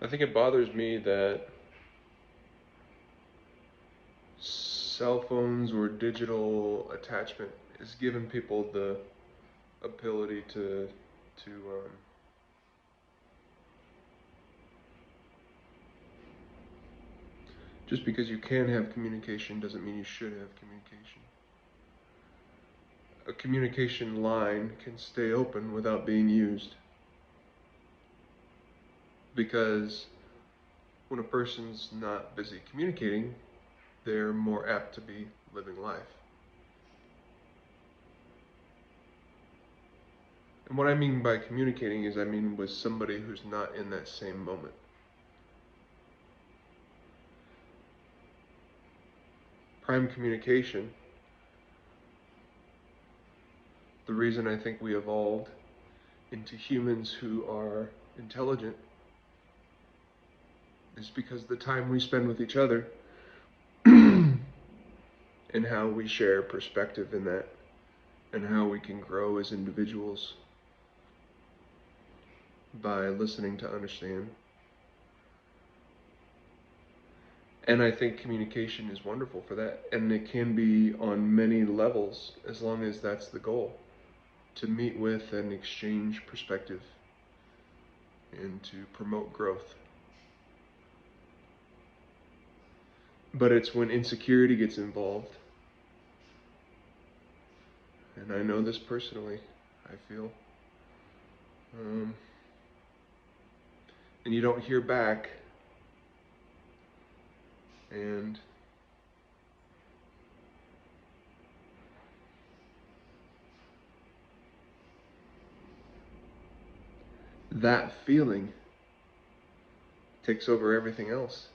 I think it bothers me that cell phones or digital attachment is giving people the ability to just because you can have communication doesn't mean you should have communication. A communication line can stay open without being used because when a person's not busy communicating, they're more apt to be living life. And what I mean by communicating is I mean with somebody who's not in that same moment. Prime communication, the reason I think we evolved into humans who are intelligent is because the time we spend with each other and how we share perspective in that and how we can grow as individuals by listening to understand. And I think communication is wonderful for that. And it can be on many levels as long as that's the goal, to meet with and exchange perspective and to promote growth. But it's when insecurity gets involved, and I know this personally, I feel, and you don't hear back, and that feeling takes over everything else.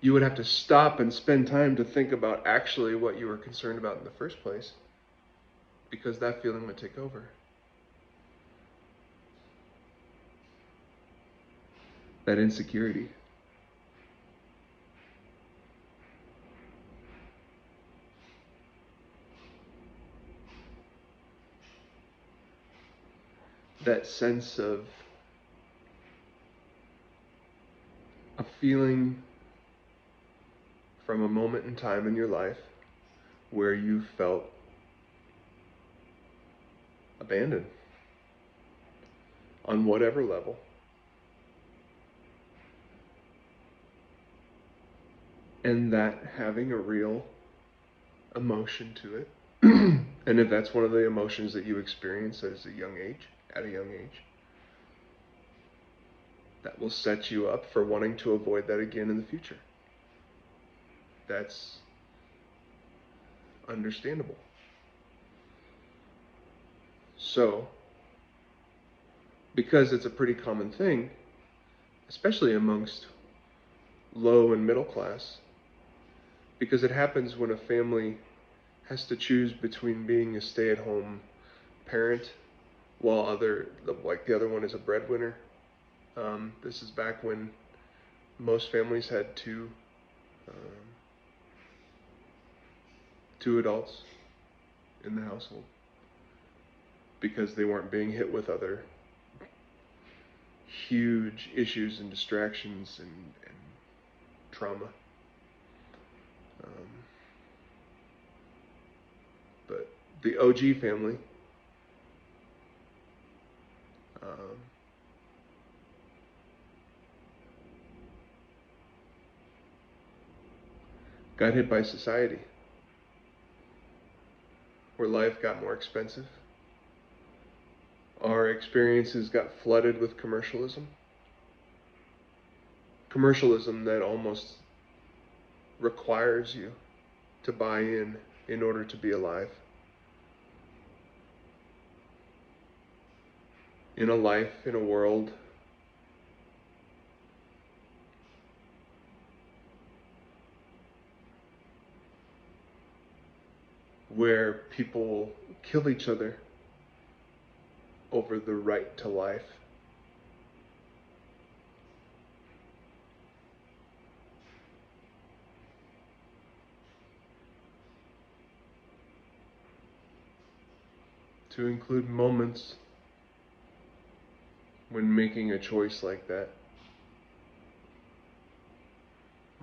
You would have to stop and spend time to think about actually what you were concerned about in the first place, because that feeling would take over. That insecurity. That sense of a feeling from a moment in time in your life where you felt abandoned on whatever level. And that having a real emotion to it. And if that's one of the emotions that you experience at a young age, that will set you up for wanting to avoid that again in the future. That's understandable. So, because it's a pretty common thing, especially amongst low and middle class, because it happens when a family has to choose between being a stay-at-home parent while the other one is a breadwinner. This is back when most families had two adults in the household because they weren't being hit with other huge issues and distractions and trauma. But the OG family, got hit by society, where life got more expensive. Our experiences got flooded with commercialism. Commercialism that almost requires you to buy in order to be alive. In a life, in a world where people kill each other over the right to life. To include moments when making a choice like that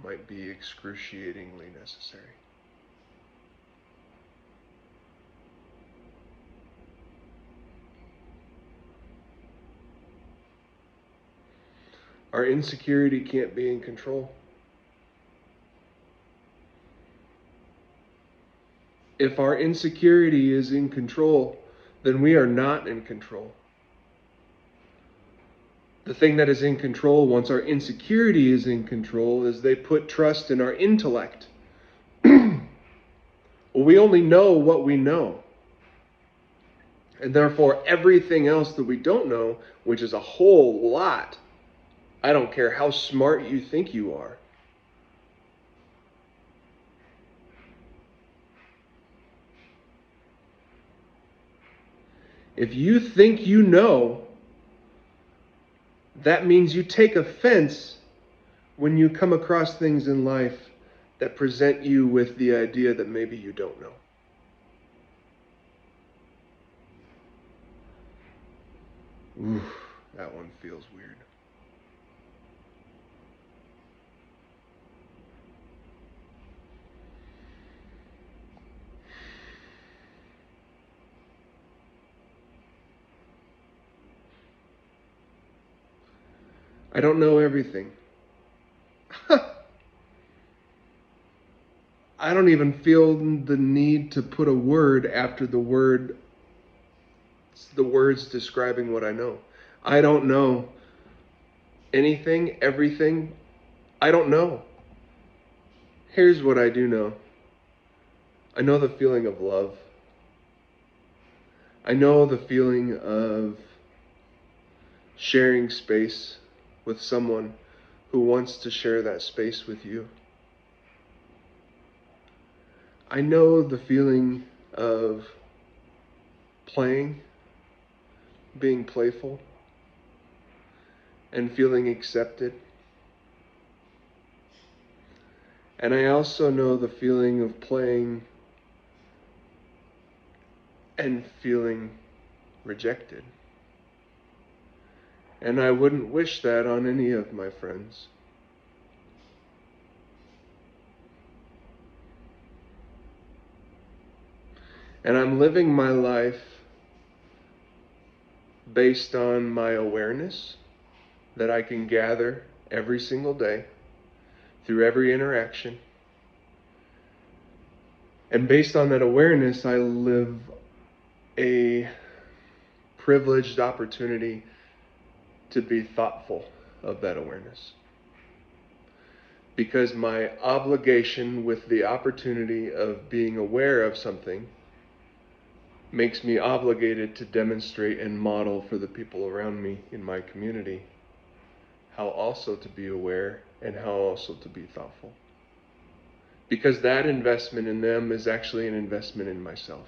might be excruciatingly necessary. Our insecurity can't be in control. If our insecurity is in control, then we are not in control. The thing that is in control once our insecurity is in control is they put trust in our intellect. We only know what we know. And therefore, everything else that we don't know, which is a whole lot, I don't care how smart you think you are. If you think you know, that means you take offense when you come across things in life that present you with the idea that maybe you don't know. Oof, that one feels weird. I don't know everything. I don't even feel the need to put a word after the words describing what I know. I don't know anything, everything. I don't know. Here's what I do know. I know the feeling of love. I know the feeling of sharing space with someone who wants to share that space with you. I know the feeling of playing, being playful, and feeling accepted. And I also know the feeling of playing and feeling rejected. And I wouldn't wish that on any of my friends. And I'm living my life based on my awareness that I can gather every single day through every interaction. And based on that awareness, I live a privileged opportunity to be thoughtful of that awareness. Because my obligation with the opportunity of being aware of something makes me obligated to demonstrate and model for the people around me in my community how also to be aware and how also to be thoughtful. Because that investment in them is actually an investment in myself.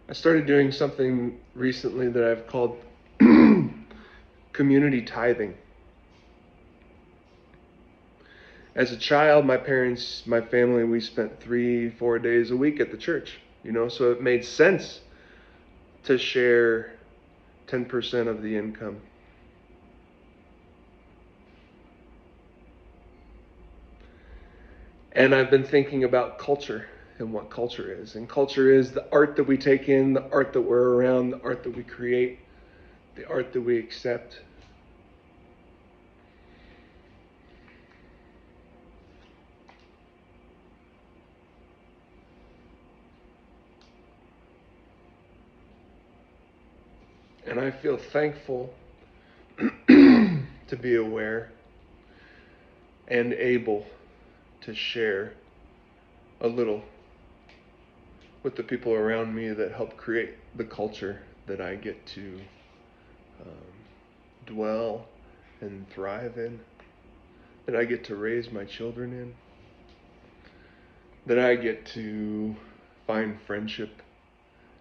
I started doing something recently that I've called community tithing. As a child, my parents, my family, we spent 3-4 days a week at the church, so it made sense to share 10% of the income. And I've been thinking about culture and what culture is. And culture is the art that we take in, the art that we're around, the art that we create, the art that we accept. And I feel thankful to be aware and able to share a little with the people around me that help create the culture that I get to dwell and thrive in, that I get to raise my children in, that I get to find friendship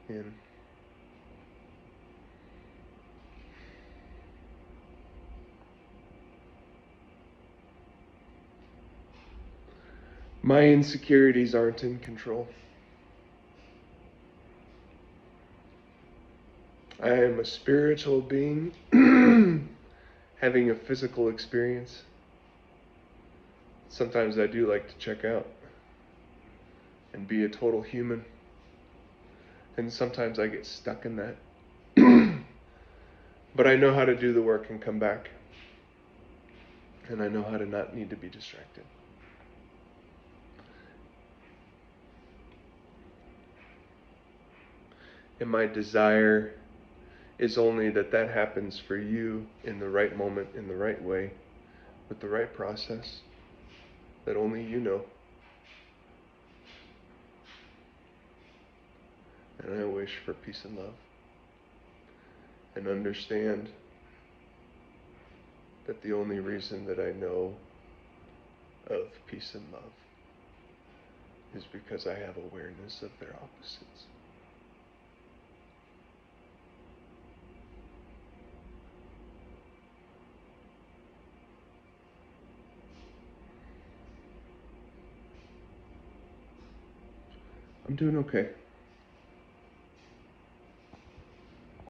in. My insecurities aren't in control. I am a spiritual being having a physical experience. Sometimes I do like to check out and be a total human. And sometimes I get stuck in that. But I know how to do the work and come back. And I know how to not need to be distracted. And my desire is only that that happens for you in the right moment, in the right way, with the right process that only you know. And I wish for peace and love. And understand that the only reason that I know of peace and love is because I have awareness of their opposites. I'm doing okay.